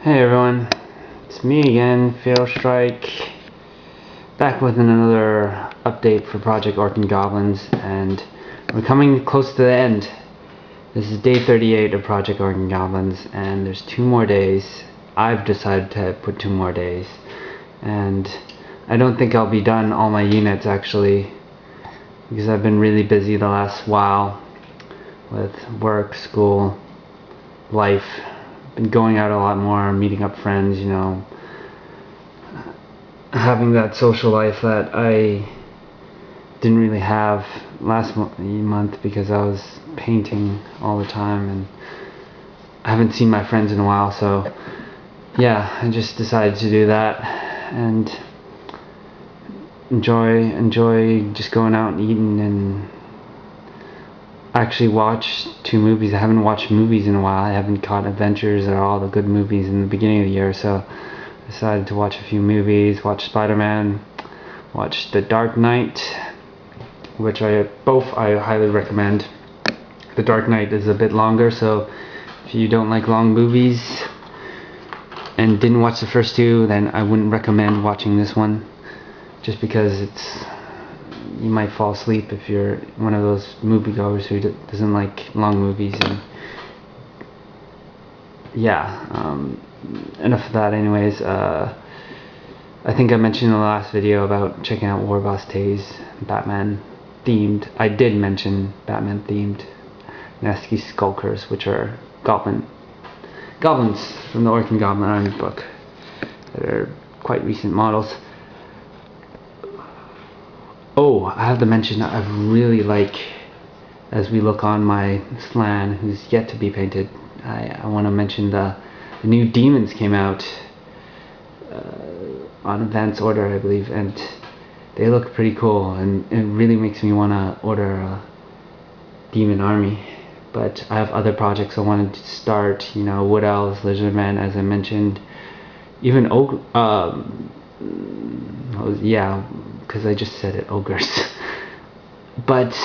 Hey everyone, it's me again, Fail Strike, back with another update for Project Orc and Goblins, and we're coming close to the end. This is day 38 of Project Orc and Goblins, and there's 2 more days. I've decided to put 2 more days, and I don't think I'll be done all my units actually, because I've been really busy the last while with work, school, life. Been going out a lot more, meeting up friends, you know, having that social life that I didn't really have last month because I was painting all the time and I haven't seen my friends in a while. So yeah, I just decided to do that and enjoy just going out and eating, and actually watch 2 movies. I haven't watched movies in a while. I haven't caught Adventures or all the good movies in the beginning of the year, so I decided to watch a few movies. Watch Spider-Man, watch The Dark Knight, which I highly recommend. The Dark Knight is a bit longer, so if you don't like long movies and didn't watch the first 2, then I wouldn't recommend watching this one, just because you might fall asleep if you're one of those moviegoers who doesn't like long movies. And yeah, enough of that anyways. I think I mentioned in the last video about checking out War Boss Tay's Batman themed. I did mention Batman themed Nasty Skulkers, which are goblins from the Orc and Goblin Army book that are quite recent models. Oh, I have to mention that I really like, as we look on my Slan, who's yet to be painted, I want to mention the new demons came out on advance order, I believe, and they look pretty cool, and it really makes me want to order a demon army. But I have other projects I wanted to start, you know, Wood Elves, Lizardmen, as I mentioned, even yeah, because I just said it, ogres. But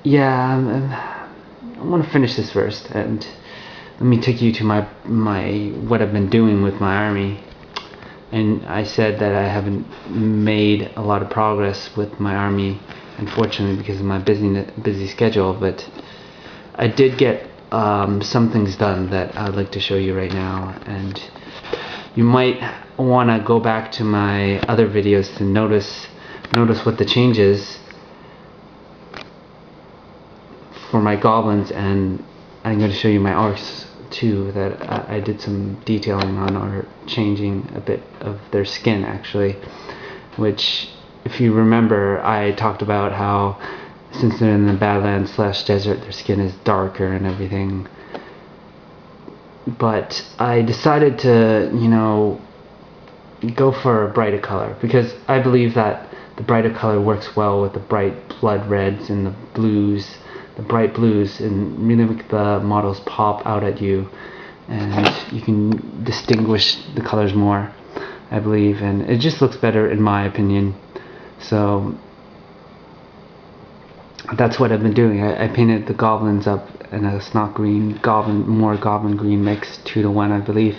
yeah, I want to finish this first, and let me take you to my what I've been doing with my army. And I said that I haven't made a lot of progress with my army, unfortunately, because of my busy schedule, but I did get some things done that I'd like to show you right now. And you might want to go back to my other videos to notice what the change is for my goblins, and I'm going to show you my orcs too, that I did some detailing on, or changing a bit of their skin actually, which, if you remember, I talked about how since they're in the Badlands / desert, their skin is darker and everything. But I decided to, you know, go for a brighter color, because I believe that the brighter color works well with the bright blood reds and the blues, the bright blues, and really make the models pop out at you, and you can distinguish the colors more, I believe, and it just looks better in my opinion. So that's what I've been doing. I painted the goblins up in a snot green, more goblin green mix, 2:1 I believe,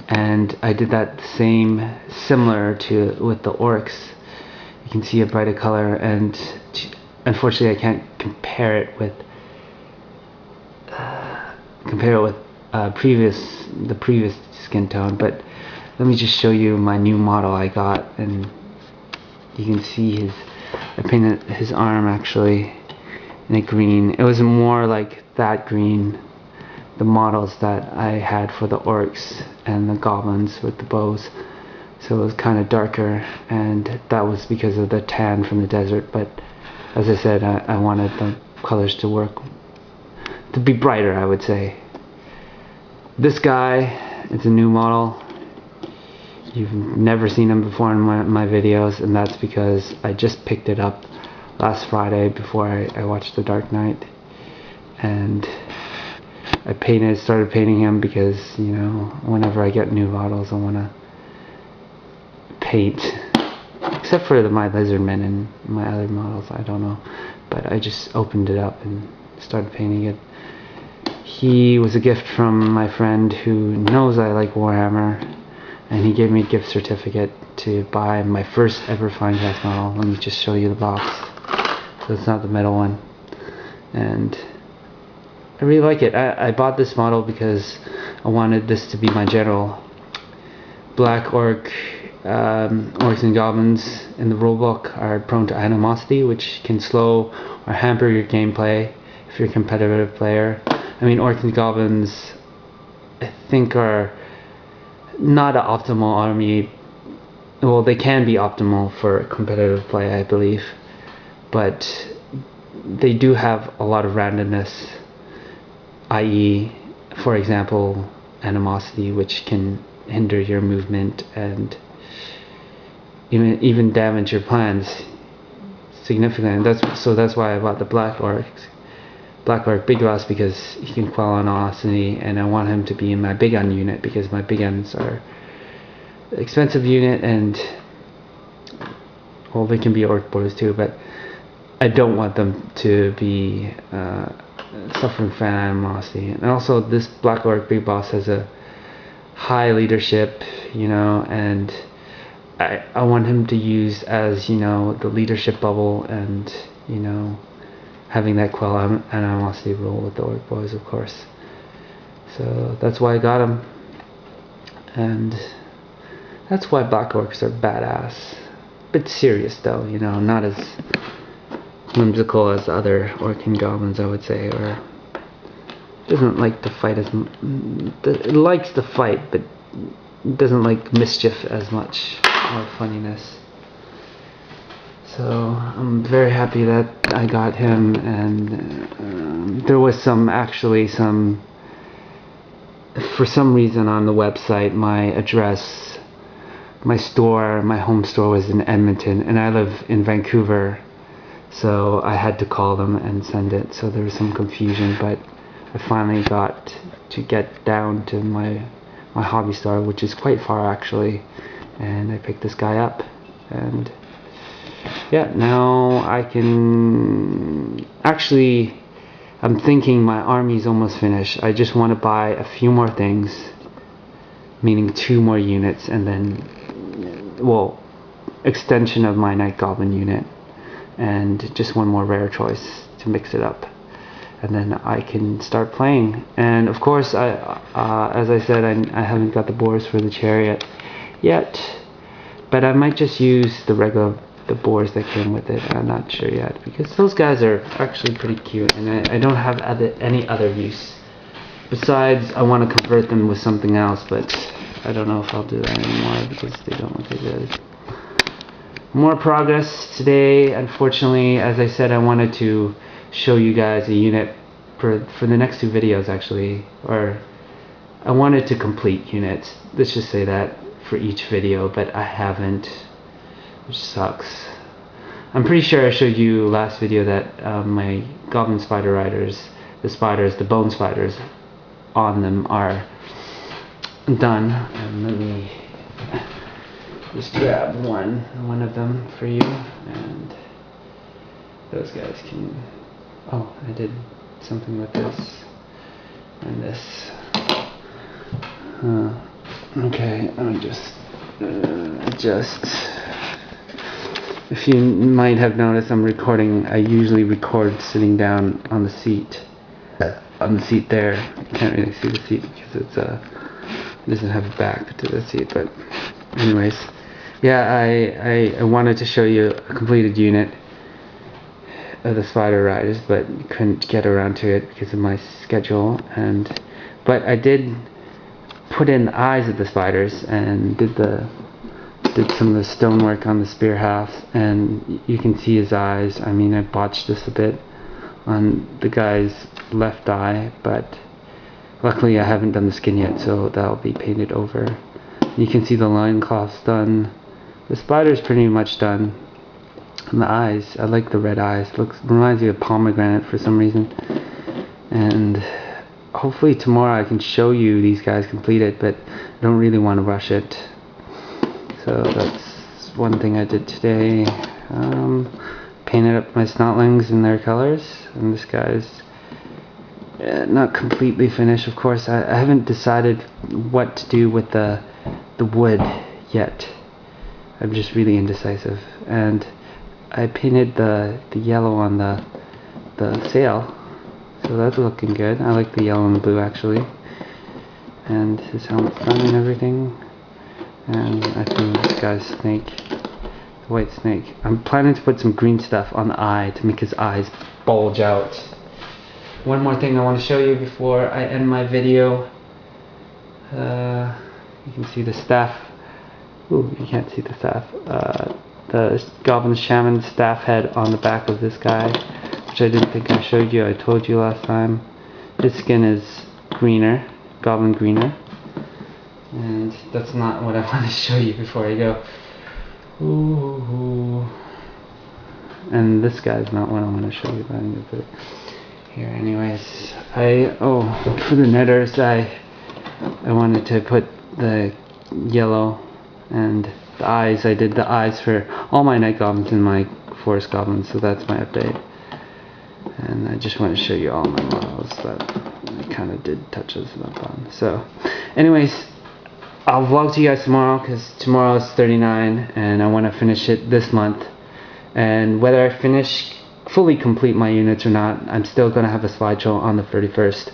and I did that similar to with the orcs. You can see a brighter color, and unfortunately I can't compare it with the previous skin tone, but let me just show you my new model I got, and you can see I painted his arm actually in a green. It was more like that green, the models that I had for the orcs and the goblins with the bows. So it was kind of darker, and that was because of the tan from the desert. But as I said, I wanted the colors to be brighter, I would say. This guy is a new model. You've never seen him before in my videos, and that's because I just picked it up last Friday before I watched The Dark Knight, and I started painting him because, you know, whenever I get new models I want to paint, except for my Lizardmen and my other models, I don't know, but I just opened it up and started painting it. He was a gift from my friend who knows I like Warhammer, and he gave me a gift certificate to buy my first ever Finecast model. Let me just show you the box. So it's not the metal one. And I really like it. I bought this model because I wanted this to be my general. Black Orc, Orcs and Goblins in the rulebook are prone to animosity, which can slow or hamper your gameplay if you're a competitive player. I mean, Orcs and Goblins, I think, are not an optimal army. Well, they can be optimal for competitive play, I believe, but they do have a lot of randomness, i.e., for example, animosity, which can hinder your movement and even damage your plans significantly. That's why I bought the Black Orc Big Boss, because he can quell animosity, and I want him to be in my big gun unit because my big guns are an expensive unit, and well, they can be Orc boys too, but I don't want them to be suffering from animosity. And also, this Black Orc Big Boss has a high leadership, and I want him to use as, the leadership bubble, and, having that quell animosity role with the Orc boys, of course. So that's why I got him, and that's why Black Orcs are badass. Bit serious though, not as whimsical as other Orc and Goblins, I would say, or doesn't like to fight as it likes to fight, but doesn't like mischief as much, or funniness. So I'm very happy that I got him, and there was for some reason on the website, my address, my home store was in Edmonton, and I live in Vancouver, so I had to call them and send it, so there was some confusion, but I finally got to get down to my hobby store, which is quite far actually, and I picked this guy up, and yeah, now I can actually, I'm thinking my army's almost finished. I just want to buy a few more things, meaning 2 more units, and then, well, extension of my Night Goblin unit, and just 1 more rare choice to mix it up, and then I can start playing. And of course, as I said, I haven't got the boars for the chariot yet, but I might just use the boars that came with it. I'm not sure yet, because those guys are actually pretty cute, and I don't have any other use. Besides, I want to convert them with something else, but I don't know if I'll do that anymore because they don't look good. More progress today. Unfortunately, as I said, I wanted to show you guys a unit for the next 2 videos actually, or I wanted to complete units, let's just say that, for each video, but I haven't, which sucks. I'm pretty sure I showed you last video that my Goblin Spider Riders, the bone spiders on them are done. And let me just grab one of them for you, and those guys can, oh, I did something with this and this. Okay, let me just adjust. If you might have noticed, I'm recording. I usually record sitting down on the seat. There. You can't really see the seat because it doesn't have a back to the seat. But anyways, yeah, I wanted to show you a completed unit of the Spider Riders, but couldn't get around to it because of my schedule. But I did put in the eyes of the spiders and did some of the stonework on the spear halves, and you can see his eyes. I mean, I botched this a bit on the guy's left eye, but luckily I haven't done the skin yet, so that'll be painted over. You can see the loincloth's done. The spider's pretty much done. And the eyes, I like the red eyes. Reminds me of pomegranate for some reason. And hopefully tomorrow I can show you these guys completed, but I don't really want to rush it. So that's one thing I did today. Painted up my snotlings in their colors, and this guy's not completely finished, of course. I haven't decided what to do with the wood yet. I'm just really indecisive. And I painted the yellow on the sail, so that's looking good. I like the yellow and the blue actually. And his helmet's done and everything. And I think this guy's snake, the white snake. I'm planning to put some green stuff on the eye to make his eyes bulge out. One more thing I want to show you before I end my video. You can see the staff. Ooh, you can't see the staff. The Goblin Shaman staff head on the back of this guy, which I didn't think I showed you. I told you last time. His skin is greener, Goblin greener. And that's not what I want to show you before I go. Ooh. And this guy's not what I want to show you, but I'm going to put it here anyways. For the netters, I wanted to put the yellow and the eyes. I did the eyes for all my night goblins and my forest goblins, so that's my update. And I just want to show you all my models that I kind of did touches up on. So anyways, I'll vlog to you guys tomorrow, because tomorrow is 39 and I want to finish it this month. And whether I fully complete my units or not, I'm still going to have a slideshow on the 31st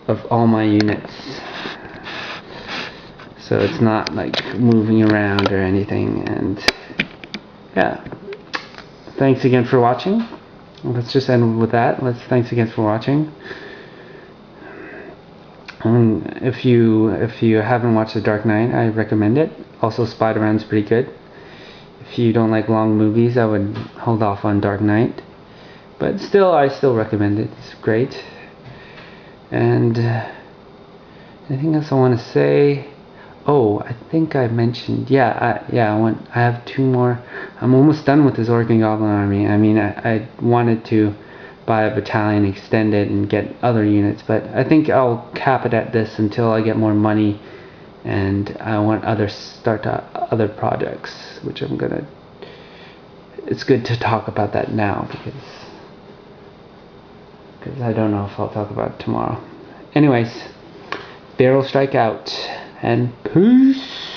of all my units. So it's not like moving around or anything. And yeah, thanks again for watching. Let's just end with that. Thanks again for watching. If you haven't watched The Dark Knight, I recommend it. Also, Spider-Man's pretty good. If you don't like long movies, I would hold off on Dark Knight. But still, I still recommend it. It's great. And anything else I want to say? Oh, I think I mentioned. I have 2 more. I'm almost done with this Orc and Goblin army. I mean, I wanted to buy a battalion, extend it, and get other units, but I think I'll cap it at this until I get more money, and I want start other projects, which I'm gonna. It's good to talk about that now because I don't know if I'll talk about it tomorrow. Anyways, Barrel Strike out, and peace.